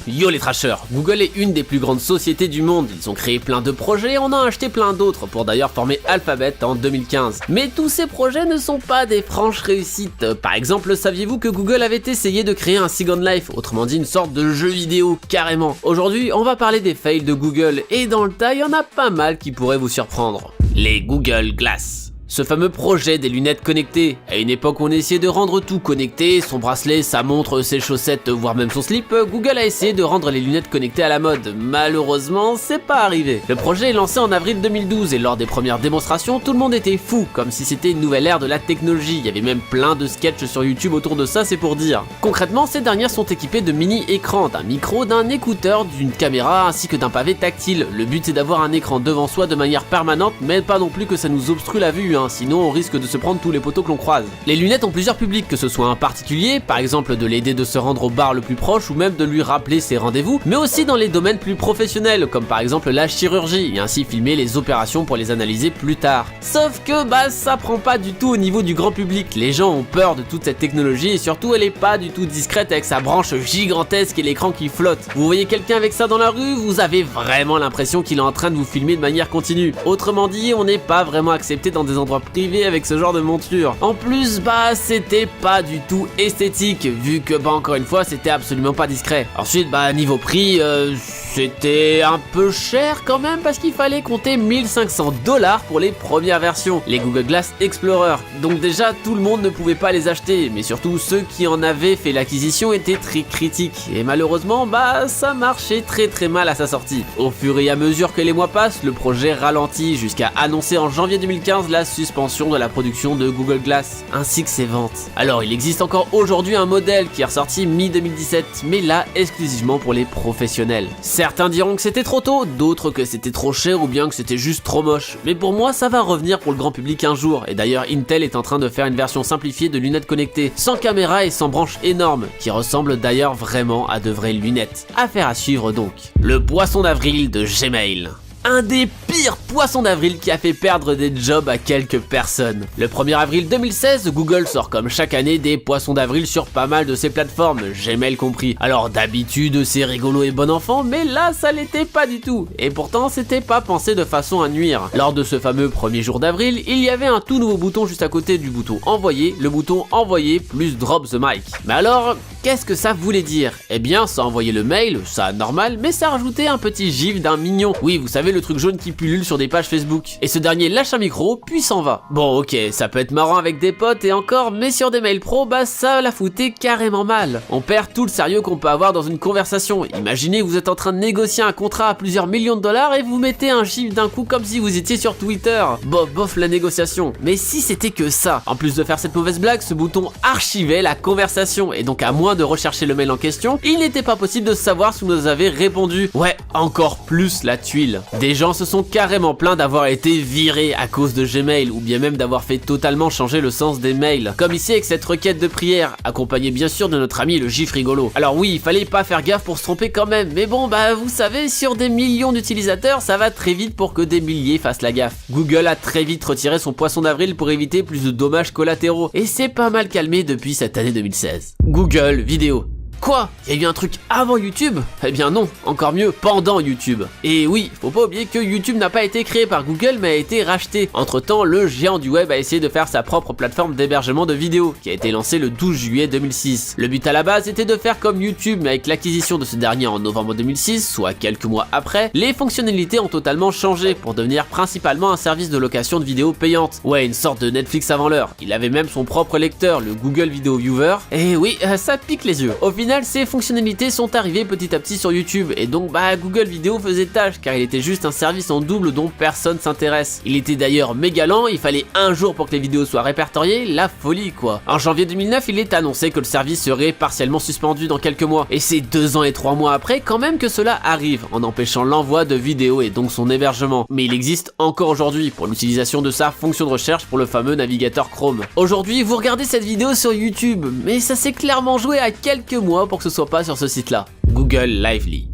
Yo les trashers, Google est une des plus grandes sociétés du monde, ils ont créé plein de projets et on en a acheté plein d'autres pour d'ailleurs former Alphabet en 2015. Mais tous ces projets ne sont pas des franches réussites. Par exemple, saviez-vous que Google avait essayé de créer un Second Life, autrement dit une sorte de jeu vidéo, carrément. Aujourd'hui, on va parler des fails de Google et dans le tas, il y en a pas mal qui pourraient vous surprendre. Les Google Glass. Ce fameux projet des lunettes connectées. À une époque où on essayait de rendre tout connecté, son bracelet, sa montre, ses chaussettes, voire même son slip, Google a essayé de rendre les lunettes connectées à la mode. Malheureusement, c'est pas arrivé. Le projet est lancé en avril 2012 et lors des premières démonstrations, tout le monde était fou, comme si c'était une nouvelle ère de la technologie. Il y avait même plein de sketchs sur YouTube autour de ça, c'est pour dire. Concrètement, ces dernières sont équipées de mini-écrans, d'un micro, d'un écouteur, d'une caméra ainsi que d'un pavé tactile. Le but c'est d'avoir un écran devant soi de manière permanente, mais pas non plus que ça nous obstrue la vue, sinon on risque de se prendre tous les poteaux que l'on croise. Les lunettes ont plusieurs publics, que ce soit un particulier, par exemple de l'aider de se rendre au bar le plus proche ou même de lui rappeler ses rendez-vous, mais aussi dans les domaines plus professionnels, comme par exemple la chirurgie, et ainsi filmer les opérations pour les analyser plus tard. Sauf que ça prend pas du tout au niveau du grand public, les gens ont peur de toute cette technologie et surtout elle est pas du tout discrète avec sa branche gigantesque et l'écran qui flotte. Vous voyez quelqu'un avec ça dans la rue, vous avez vraiment l'impression qu'il est en train de vous filmer de manière continue. Autrement dit, on n'est pas vraiment accepté dans des endroits privés avec ce genre de monture. En plus, c'était pas du tout esthétique, vu que encore une fois, c'était absolument pas discret. Ensuite, niveau prix, c'était un peu cher quand même parce qu'il fallait compter 1500 $ pour les premières versions, les Google Glass Explorer. Donc déjà, tout le monde ne pouvait pas les acheter, mais surtout ceux qui en avaient fait l'acquisition étaient très critiques. Et malheureusement, ça marchait très mal à sa sortie. Au fur et à mesure que les mois passent, le projet ralentit jusqu'à annoncer en janvier 2015 la suspension de la production de Google Glass, ainsi que ses ventes. Alors il existe encore aujourd'hui un modèle qui est ressorti mi-2017, mais là exclusivement pour les professionnels. Certains diront que c'était trop tôt, d'autres que c'était trop cher ou bien que c'était juste trop moche. Mais pour moi ça va revenir pour le grand public un jour, et d'ailleurs Intel est en train de faire une version simplifiée de lunettes connectées, sans caméra et sans branche énorme, qui ressemble d'ailleurs vraiment à de vraies lunettes. Affaire à suivre donc. Le poisson d'avril de Gmail. Un des pires poissons d'avril qui a fait perdre des jobs à quelques personnes. Le 1er avril 2016, Google sort comme chaque année des poissons d'avril sur pas mal de ses plateformes, Gmail compris. Alors d'habitude c'est rigolo et bon enfant, mais là ça l'était pas du tout. Et pourtant c'était pas pensé de façon à nuire. Lors de ce fameux 1er jour d'avril, il y avait un tout nouveau bouton juste à côté du bouton envoyer, le bouton envoyer plus drop the mic. Mais alors, qu'est-ce que ça voulait dire? Eh bien ça envoyait le mail, ça normal, mais ça rajoutait un petit gif d'un mignon. Oui, vous savez le truc jaune qui pullule sur des pages Facebook. Et ce dernier lâche un micro, puis s'en va. Bon ok, ça peut être marrant avec des potes et encore, mais sur des mails pro, ça la foutait carrément mal. On perd tout le sérieux qu'on peut avoir dans une conversation. Imaginez, vous êtes en train de négocier un contrat à plusieurs millions de dollars et vous mettez un gif d'un coup comme si vous étiez sur Twitter. Bof la négociation. Mais si c'était que ça. En plus de faire cette mauvaise blague, ce bouton archivait la conversation et donc à moins de rechercher le mail en question, il n'était pas possible de savoir si vous nous avez répondu. Ouais, encore plus la tuile. Des gens se sont carrément plaints d'avoir été virés à cause de Gmail ou bien même d'avoir fait totalement changer le sens des mails. Comme ici avec cette requête de prière, accompagnée bien sûr de notre ami le gif rigolo. Alors oui, il fallait pas faire gaffe pour se tromper quand même, mais bon vous savez, sur des millions d'utilisateurs, ça va très vite pour que des milliers fassent la gaffe. Google a très vite retiré son poisson d'avril pour éviter plus de dommages collatéraux, et c'est pas mal calmé depuis cette année 2016. Google Vidéo. Quoi? Il y a eu un truc avant YouTube? Eh bien non, encore mieux, pendant YouTube. Et oui, faut pas oublier que YouTube n'a pas été créé par Google mais a été racheté. Entre temps, le géant du web a essayé de faire sa propre plateforme d'hébergement de vidéos, qui a été lancée le 12 juillet 2006. Le but à la base était de faire comme YouTube, mais avec l'acquisition de ce dernier en novembre 2006, soit quelques mois après, les fonctionnalités ont totalement changé pour devenir principalement un service de location de vidéos payantes. Ouais, une sorte de Netflix avant l'heure. Il avait même son propre lecteur, le Google Video Viewer. Et oui, ça pique les yeux. Au final, ces fonctionnalités sont arrivées petit à petit sur YouTube et donc Google Vidéo faisait tâche car il était juste un service en double dont personne s'intéresse. Il était d'ailleurs méga lent, il fallait un jour pour que les vidéos soient répertoriées, la folie quoi. En janvier 2009, il est annoncé que le service serait partiellement suspendu dans quelques mois et c'est 2 ans et 3 mois après quand même que cela arrive en empêchant l'envoi de vidéos et donc son hébergement. Mais il existe encore aujourd'hui pour l'utilisation de sa fonction de recherche pour le fameux navigateur Chrome. Aujourd'hui, vous regardez cette vidéo sur YouTube, mais ça s'est clairement joué à quelques mois pour que ce soit pas sur ce site-là. Google Lively.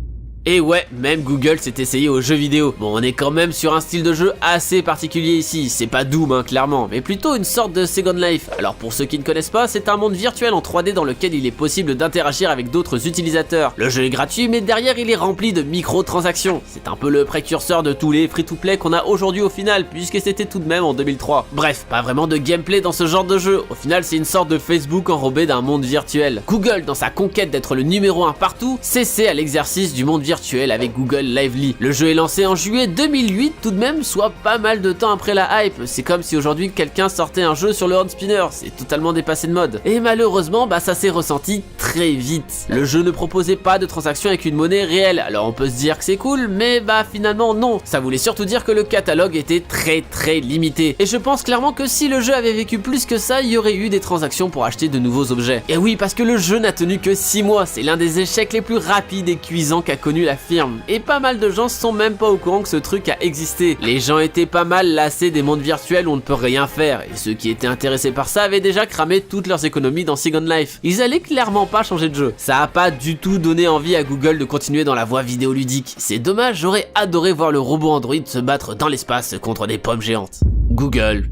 Et ouais, même Google s'est essayé aux jeux vidéo. Bon, on est quand même sur un style de jeu assez particulier ici, c'est pas Doom hein, clairement, mais plutôt une sorte de Second Life. Alors pour ceux qui ne connaissent pas, c'est un monde virtuel en 3D dans lequel il est possible d'interagir avec d'autres utilisateurs. Le jeu est gratuit, mais derrière il est rempli de microtransactions. C'est un peu le précurseur de tous les free-to-play qu'on a aujourd'hui au final, puisque c'était tout de même en 2003. Bref, pas vraiment de gameplay dans ce genre de jeu, au final c'est une sorte de Facebook enrobé d'un monde virtuel. Google, dans sa conquête d'être le numéro 1 partout, s'essaie à l'exercice du monde virtuel avec Google Lively. Le jeu est lancé en juillet 2008 tout de même, soit pas mal de temps après la hype. C'est comme si aujourd'hui quelqu'un sortait un jeu sur le hand spinner, c'est totalement dépassé de mode. Et malheureusement, ça s'est ressenti très vite. Le jeu ne proposait pas de transaction avec une monnaie réelle, alors on peut se dire que c'est cool, mais finalement non. Ça voulait surtout dire que le catalogue était très limité. Et je pense clairement que si le jeu avait vécu plus que ça, il y aurait eu des transactions pour acheter de nouveaux objets. Et oui, parce que le jeu n'a tenu que 6 mois, c'est l'un des échecs les plus rapides et cuisants qu'a connu la firme. Et pas mal de gens sont même pas au courant que ce truc a existé. Les gens étaient pas mal lassés des mondes virtuels où on ne peut rien faire, et ceux qui étaient intéressés par ça avaient déjà cramé toutes leurs économies dans Second Life. Ils allaient clairement pas changer de jeu. Ça a pas du tout donné envie à Google de continuer dans la voie vidéoludique. C'est dommage, j'aurais adoré voir le robot Android se battre dans l'espace contre des pommes géantes. Google+.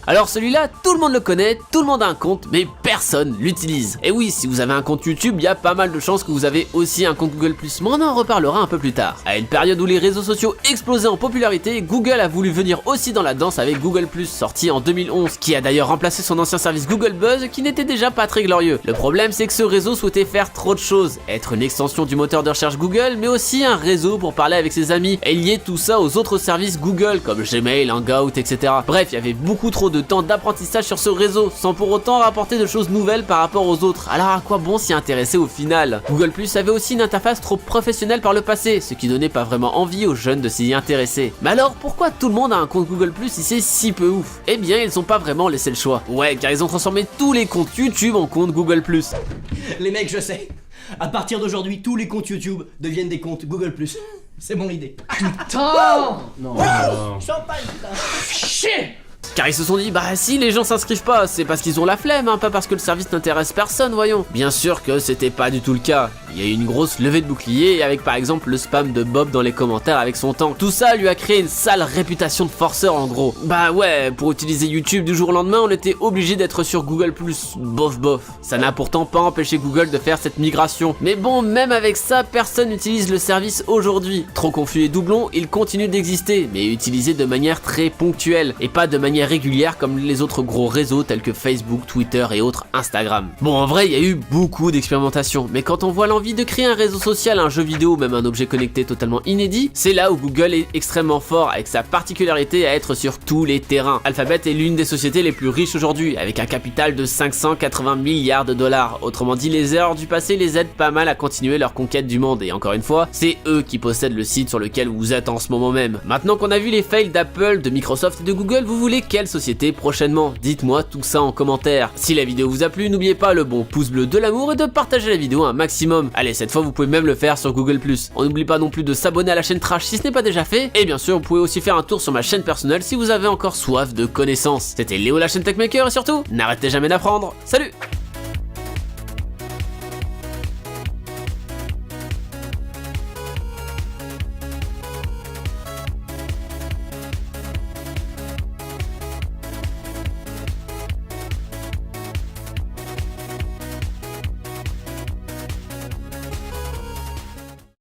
Alors celui-là, tout le monde le connaît, tout le monde a un compte, mais personne l'utilise. Et oui, si vous avez un compte YouTube, il y a pas mal de chances que vous avez aussi un compte Google+, mais on en reparlera un peu plus tard. À une période où les réseaux sociaux explosaient en popularité, Google a voulu venir aussi dans la danse avec Google+, sorti en 2011, qui a d'ailleurs remplacé son ancien service Google Buzz, qui n'était déjà pas très glorieux. Le problème, c'est que ce réseau souhaitait faire trop de choses, être une extension du moteur de recherche Google, mais aussi un réseau pour parler avec ses amis, et lier tout ça aux autres services Google, comme Gmail, Hangout, etc. Bref, il y avait beaucoup trop de temps d'apprentissage sur ce réseau, sans pour autant rapporter de choses nouvelles par rapport aux autres. Alors à quoi bon s'y intéresser au final? Google+ avait aussi une interface trop professionnelle par le passé, ce qui donnait pas vraiment envie aux jeunes de s'y intéresser. Mais alors pourquoi tout le monde a un compte Google+ si c'est si peu ouf? Eh bien ils ont pas vraiment laissé le choix. Ouais, car ils ont transformé tous les comptes YouTube en comptes Google+. Les mecs, je sais. À partir d'aujourd'hui, tous les comptes YouTube deviennent des comptes Google+. C'est mon idée. Putain! Non. Champagne, putain. Chier! Car ils se sont dit, si les gens s'inscrivent pas, c'est parce qu'ils ont la flemme, hein, pas parce que le service n'intéresse personne, voyons. Bien sûr que c'était pas du tout le cas. Il y a eu une grosse levée de bouclier avec par exemple le spam de Bob dans les commentaires avec son tank. Tout ça lui a créé une sale réputation de forceur en gros. Ouais, pour utiliser YouTube du jour au lendemain, on était obligé d'être sur Google+. Bof. Ça n'a pourtant pas empêché Google de faire cette migration. Mais bon, même avec ça, personne n'utilise le service aujourd'hui. Trop confus et doublons, il continue d'exister, mais utilisé de manière très ponctuelle, et pas de manière régulière comme les autres gros réseaux tels que Facebook, Twitter et autres Instagram. Bon, en vrai, il y a eu beaucoup d'expérimentations, mais quand on voit l'envie de créer un réseau social, un jeu vidéo ou même un objet connecté totalement inédit, c'est là où Google est extrêmement fort avec sa particularité à être sur tous les terrains. Alphabet est l'une des sociétés les plus riches aujourd'hui, avec un capital de 580 milliards de dollars. Autrement dit, les erreurs du passé les aident pas mal à continuer leur conquête du monde, et encore une fois, c'est eux qui possèdent le site sur lequel vous êtes en ce moment même. Maintenant qu'on a vu les fails d'Apple, de Microsoft et de Google, vous voulez quelle société prochainement? Dites-moi tout ça en commentaire. Si la vidéo vous a plu, n'oubliez pas le bon pouce bleu de l'amour et de partager la vidéo un maximum. Allez, cette fois vous pouvez même le faire sur Google+. On n'oublie pas non plus de s'abonner à la chaîne Trash si ce n'est pas déjà fait, et bien sûr vous pouvez aussi faire un tour sur ma chaîne personnelle si vous avez encore soif de connaissances. C'était Léo la chaîne Techmaker, et surtout, n'arrêtez jamais d'apprendre. Salut!